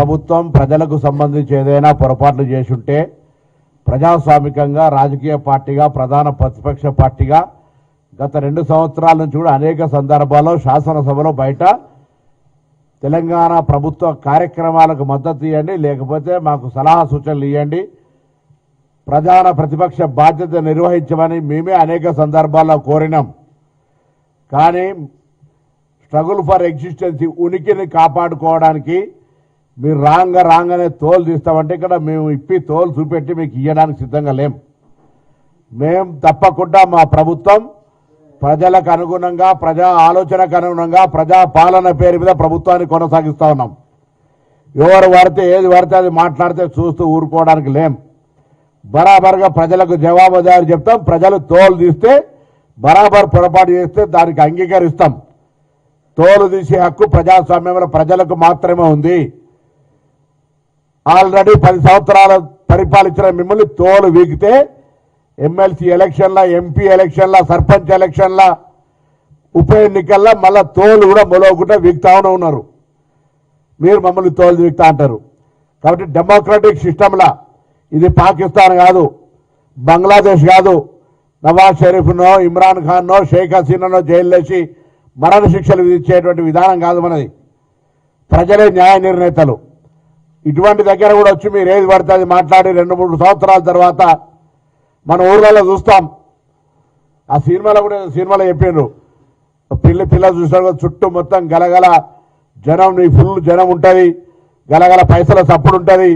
ప్రభుత్వం ప్రజలకు సంబంధించి ఏదైనా పొరపాట్లు చేసుంటే ప్రజాస్వామికంగా రాజకీయ పార్టీగా ప్రధాన ప్రతిపక్ష పార్టీగా గత 2 సంవత్సరాల నుంచి కూడా అనేక సందర్భాల్లో శాసనసభలో బయట తెలంగాణ ప్రభుత్వ కార్యక్రమాలకు మద్దతు ఇవ్వండి, లేకపోతే మాకు సలహా సూచనలు ఇవ్వండి, ప్రధాన ప్రతిపక్ష బాధ్యత నిర్వహించమని మేమే అనేక సందర్భాల్లో కోరినాం. కానీ స్ట్రగుల్ ఫర్ ఎగ్జిస్టెన్సీ ఉనికిని కాపాడుకోవడానికి మీరు రాగానే తోలు తీస్తామంటే ఇక్కడ మేము ఇప్పి తోలు చూపెట్టి మీకు ఇవ్వడానికి సిద్ధంగా లేం. మేము తప్పకుండా మా ప్రభుత్వం ప్రజలకు అనుగుణంగా ప్రజా ఆలోచనకు అనుగుణంగా ప్రజా పాలన పేరు మీద ప్రభుత్వాన్ని కొనసాగిస్తూ ఉన్నాం. ఎవరు పడితే ఏది పడితే అది మాట్లాడితే చూస్తూ ఊరుకోవడానికి లేం. బరాబర్గా ప్రజలకు జవాబుదారి చెప్తాం. ప్రజలు తోలు తీస్తే బరాబర్ పొరపాటు చేస్తే దానికి అంగీకరిస్తాం. తోలు తీసే హక్కు ప్రజాస్వామ్యంలో ప్రజలకు మాత్రమే ఉంది. ఆల్రెడీ 10 సంవత్సరాలు పరిపాలించిన మిమ్మల్ని తోలు వీగితే ఎమ్మెల్సీ ఎలక్షన్ల, ఎంపీ ఎలక్షన్ల, సర్పంచ్ ఎలక్షన్ల, ఉప ఎన్నికల్లో మళ్ళా తోలు కూడా మొలవకుండా వీగుతానే ఉన్నారు. మీరు మమ్మల్ని తోలు వీగుతా అంటారు. కాబట్టి డెమోక్రటిక్ సిస్టంలా ఇది పాకిస్తాన్ కాదు, బంగ్లాదేశ్ కాదు. నవాజ్ షరీఫ్నో, ఇమ్రాన్ ఖాన్నో, షేక్ హసీనానో జైలు వేసి మరణ శిక్షలు విధించేటువంటి విధానం కాదు మనది. ప్రజలే న్యాయ నిర్ణేతలు. ఇటువంటి దగ్గర కూడా వచ్చి మీరు ఏది పడితే అది మాట్లాడి 2-3 సంవత్సరాల తర్వాత మన ఊర్లలో చూస్తాం. ఆ సినిమాలో చెప్పిండ్రు, పిల్ల చూసాడు చుట్టూ మొత్తం గలగల జనం, నీ ఫుల్ జనం ఉంటుంది, గలగల పైసల సప్పుడు ఉంటుంది,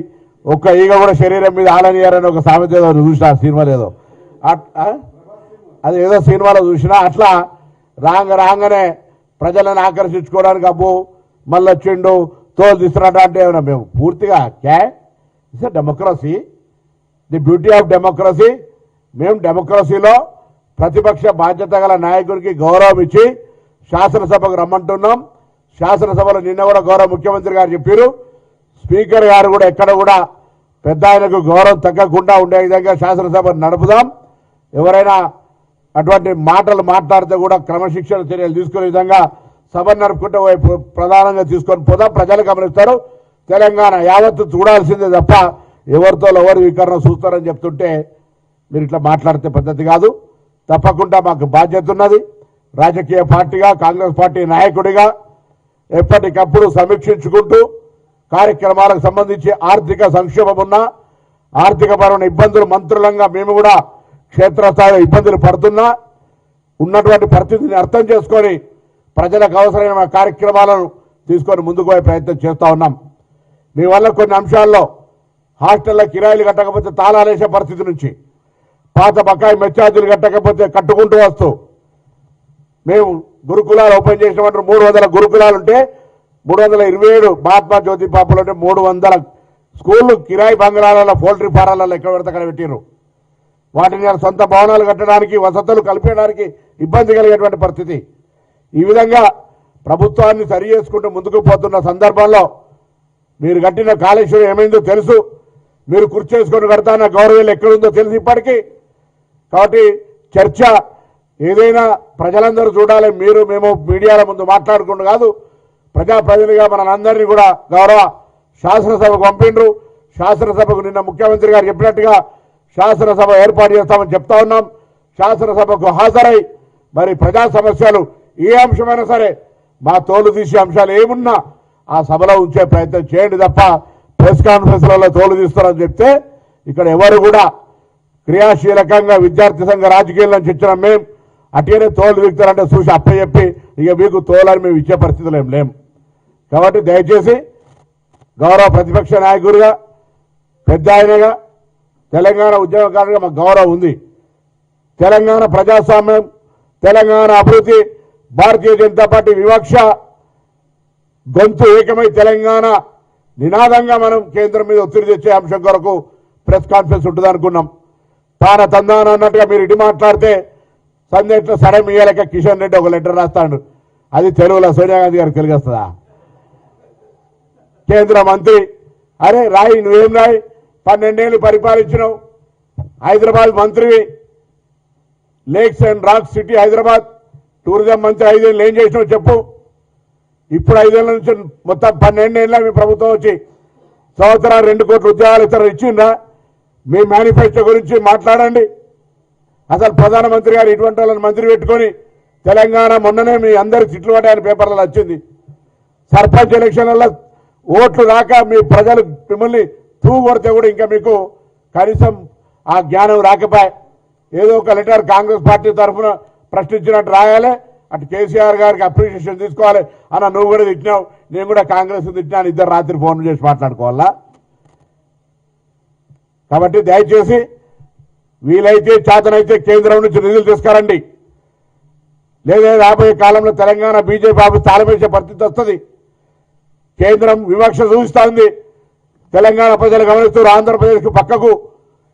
ఒక్క ఈగ కూడా శరీరం మీద ఆలనియారని ఒక సామెత ఏదో చూసిన ఆ సినిమాలో ఏదో అది ఏదో సినిమాలో చూసినా అట్లా రాగానే ప్రజలను ఆకర్షించుకోవడానికి అబ్బో మళ్ళీ వచ్చిండు తోలు తీసుకురాట అంటే ఏమన్నా మేము పూర్తిగా it's democracy, the beauty of democracy. మేము డెమోక్రసీలో ప్రతిపక్ష బాధ్యత గల నాయకుడికి గౌరవం ఇచ్చి శాసనసభకు రమ్మంటున్నాం. శాసనసభలో నిన్న కూడా గౌరవ ముఖ్యమంత్రి గారు చెప్పారు. స్పీకర్ గారు కూడా ఎక్కడ కూడా పెద్ద ఆయనకు గౌరవం తగ్గకుండా ఉండే విధంగా శాసనసభ నడుపుదాం. ఎవరైనా అటువంటి మాటలు మాట్లాడితే కూడా క్రమశిక్షణ చర్యలు తీసుకునే విధంగా సభ నడుపుకుంటే ప్రధానంగా తీసుకొని పోదాం. ప్రజలు గమనిస్తారు. తెలంగాణ యావత్తు చూడాల్సిందే తప్ప ఎవరితో ఎవరు వికరణ చూస్తారని చెప్తుంటే మీరు ఇట్లా మాట్లాడితే పద్ధతి కాదు. తప్పకుండా మాకు బాధ్యత ఉన్నది. రాజకీయ పార్టీగా, కాంగ్రెస్ పార్టీ నాయకుడిగా ఎప్పటికప్పుడు సమీక్షించుకుంటూ కార్యక్రమాలకు సంబంధించి ఆర్థిక సంక్షోభం ఉన్న ఆర్థికపరమైన ఇబ్బందులు మంత్రులంగా మేము కూడా క్షేత్రస్థాయిలో ఇబ్బందులు పడుతున్నా ఉన్నటువంటి పరిస్థితిని అర్థం చేసుకొని ప్రజలకు అవసరమైన కార్యక్రమాలను తీసుకొని ముందుకు పోయే ప్రయత్నం చేస్తూ ఉన్నాం. మీ వల్ల కొన్ని అంశాల్లో హాస్టల్లో కిరాయిలు కట్టకపోతే తాళాలేసే పరిస్థితి నుంచి, పాత బకాయి మెచ్చార్జీలు కట్టకపోతే కట్టుకుంటూ వస్తూ, మేము గురుకులాలు ఓపెన్ చేసినప్పుడు 300 గురుకులాలు ఉంటే 327 మహాత్మా జ్యోతి పాపలు ఉంటే 300 స్కూళ్ళు కిరాయి బంగ్లాలలో, పౌల్ట్రీ ఫారాలలో ఎక్కడ పెడితే అక్కడ పెట్టిర్రు. వాటిని సొంత భవనాలు కట్టడానికి, వసతులు కల్పించడానికి ఇబ్బంది కలిగేటువంటి పరిస్థితి. ఈ విధంగా ప్రభుత్వాన్ని సరి చేసుకుంటూ ముందుకు పోతున్న సందర్భంలో మీరు కట్టిన కాళేశ్వరం ఏమైందో తెలుసు, మీరు కుర్చీ చేసుకొని కడతాన గౌరవం ఎక్కడుందో తెలుసు ఇప్పటికీ. కాబట్టి చర్చ ఏదైనా ప్రజలందరూ చూడాలి. మీరు మేము మీడియాల ముందు మాట్లాడుకుంటూ కాదు, ప్రజాప్రతినిధిగా మనందరినీ కూడా గౌరవ శాసనసభకు పంపిండ్రు. శాసనసభకు నిన్న ముఖ్యమంత్రి గారు చెప్పినట్టుగా శాసనసభ ఏర్పాటు చేస్తామని చెప్తా ఉన్నాం. శాసనసభకు హాజరై మరి ప్రజా సమస్యలు ఏ అంశమైనా సరే, మా తోలు తీసే అంశాలు ఏమున్నా ఆ సభలో ఉంచే ప్రయత్నం చేయండి తప్ప ప్రెస్ కాన్ఫరెన్స్లలో తోలు తీస్తారని చెప్తే ఇక్కడ ఎవరు కూడా క్రియాశీలకంగా విద్యార్థి సంఘ రాజకీయాల నుంచి ఇచ్చిన మేము అటుగానే తోలు దిగుతారంటే చూసి అప్పచెప్పి ఇక మీకు తోలని మేము ఇచ్చే పరిస్థితులు ఏం లేం. కాబట్టి దయచేసి గౌరవ ప్రతిపక్ష నాయకుడిగా, పెద్ద ఆయనగా, తెలంగాణ ఉద్యమకారుడిగా మాకు గౌరవం ఉంది. తెలంగాణ ప్రజాస్వామ్యం, తెలంగాణ అభివృద్ధి, భారతీయ జనతా పార్టీ వివక్ష గొంతు ఏకమై తెలంగాణ నినాదంగా మనం కేంద్రం మీద ఒత్తిడి తెచ్చే అంశం కొరకు ప్రెస్ కాన్ఫరెన్స్ ఉంటుంది అనుకున్నాం. తాన తందాన అన్నట్టుగా మీరు ఇటు మాట్లాడితే సందేట్లో సడన్ ఇయ్యలేక కిషన్ రెడ్డి ఒక లెటర్ రాస్తాడు. అది తెలుగులో సోనియా గాంధీ గారికి తెలియస్తుందా? కేంద్ర మంత్రి అరే రాయి, నువ్వేం రాయి, 12 ఏళ్ళు పరిపాలించినావు, హైదరాబాద్ మంత్రివి, lakes and rock city Hyderabad, tourism మంత్రి 5 ఏళ్ళు ఏం చేసినావు చెప్పు. ఇప్పుడు 5 ఏళ్ల నుంచి మొత్తం 12 ఏళ్ళ మీ ప్రభుత్వం వచ్చి సంవత్సరాలు 2 కోట్ల ఉద్యోగాలు ఇతరులు ఇచ్చిందా? మీ మేనిఫెస్టో గురించి మాట్లాడండి. అసలు ప్రధానమంత్రి గారు ఇటువంటి వాళ్ళని మంత్రి పెట్టుకొని తెలంగాణ మొన్ననే మీ అందరి తిట్లు పడ్డాయని పేపర్లలో వచ్చింది. సర్పంచ్ ఎలక్షన్లలో ఓట్లు రాక మీ ప్రజలు మిమ్మల్ని కొడితే కూడా ఇంకా మీకు కనీసం ఆ జ్ఞానం రాకపోయే. ఏదో ఒక లెటర్ కాంగ్రెస్ పార్టీ తరఫున ప్రశ్నించినట్టు రాయాలి, అటు కేసీఆర్ గారికి అప్రిషియేషన్ తీసుకోవాలి అన్న. నువ్వు కూడా తిట్టినావు, నేను కూడా కాంగ్రెస్ తిట్టినాను, ఇద్దరు రాత్రి ఫోన్ చేసి మాట్లాడుకోవాలా? కాబట్టి దయచేసి వీలైతే చేతనైతే కేంద్రం నుంచి నిధులు తీసుకురండి. లేదా రాబోయే కాలంలో తెలంగాణ బీజేపీ ఆఫీస్ తాళమేసే పరిస్థితి వస్తుంది. కేంద్రం వివక్ష చూపిస్తా ఉంది. తెలంగాణ ప్రజలు గమనిస్తూ ఆంధ్రప్రదేశ్కు పక్కకు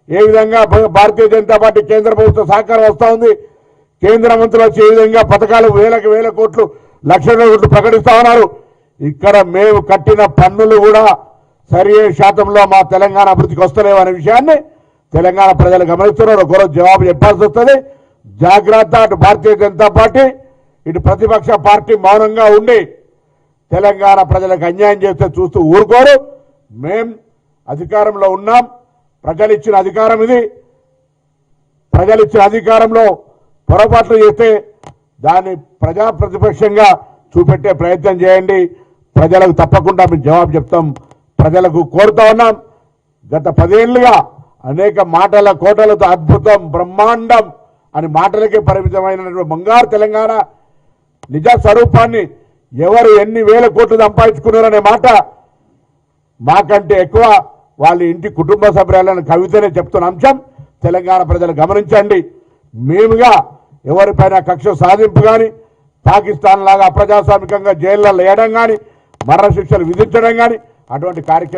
ఏ విధంగా భారతీయ జనతా పార్టీ కేంద్ర ప్రభుత్వ సహకారం వస్తూ ఉంది. కేంద్ర మంత్రులు వచ్చి ఏ విధంగా పథకాలు వేల కోట్లు లక్షల కోట్లు ప్రకటిస్తా ఉన్నారు. ఇక్కడ మేము కట్టిన పన్నులు కూడా సరి శాతంలో మా తెలంగాణ అభివృద్ధికి వస్తలేవు అనే విషయాన్ని తెలంగాణ ప్రజలు గమనిస్తున్నారు. ఒకరోజు జవాబు చెప్పాల్సి వస్తుంది. జాగ్రత్త. అటు భారతీయ జనతా పార్టీ ఇటు ప్రతిపక్ష పార్టీ మౌనంగా ఉండి తెలంగాణ ప్రజలకు అన్యాయం చేస్తే చూస్తూ ఊరుకోరు. మేం అధికారంలో ఉన్నాం. ప్రజలు ఇచ్చిన అధికారం ఇది. ప్రజలు ఇచ్చిన అధికారంలో పొరపాట్లు చేస్తే దాన్ని ప్రజా ప్రతిపక్షంగా చూపెట్టే ప్రయత్నం చేయండి. ప్రజలకు తప్పకుండా మేము జవాబు చెప్తాం. ప్రజలకు కోరుతా ఉన్నాం. గత 10 ఏళ్లుగా అనేక మాటల కోటలతో అద్భుతం బ్రహ్మాండం అని మాటలకే పరిమితమైనటువంటి బంగారు తెలంగాణ నిజ స్వరూపాన్ని ఎవరు ఎన్ని వేల కోట్లు సంపాదించుకున్నారనే మాట మాకంటే ఎక్కువ వాళ్ళ ఇంటి కుటుంబ సభ్యులను కవితనే చెప్తున్న అంశం తెలంగాణ ప్రజలు గమనించండి. మేముగా ఎవరిపైన కక్ష సాధింపు కానీ, పాకిస్తాన్ లాగా అప్రజాస్వామికంగా జైళ్లలో వేయడం కానీ, మరణ శిక్షలు విధించడం కానీ అటువంటి కార్యక్రమం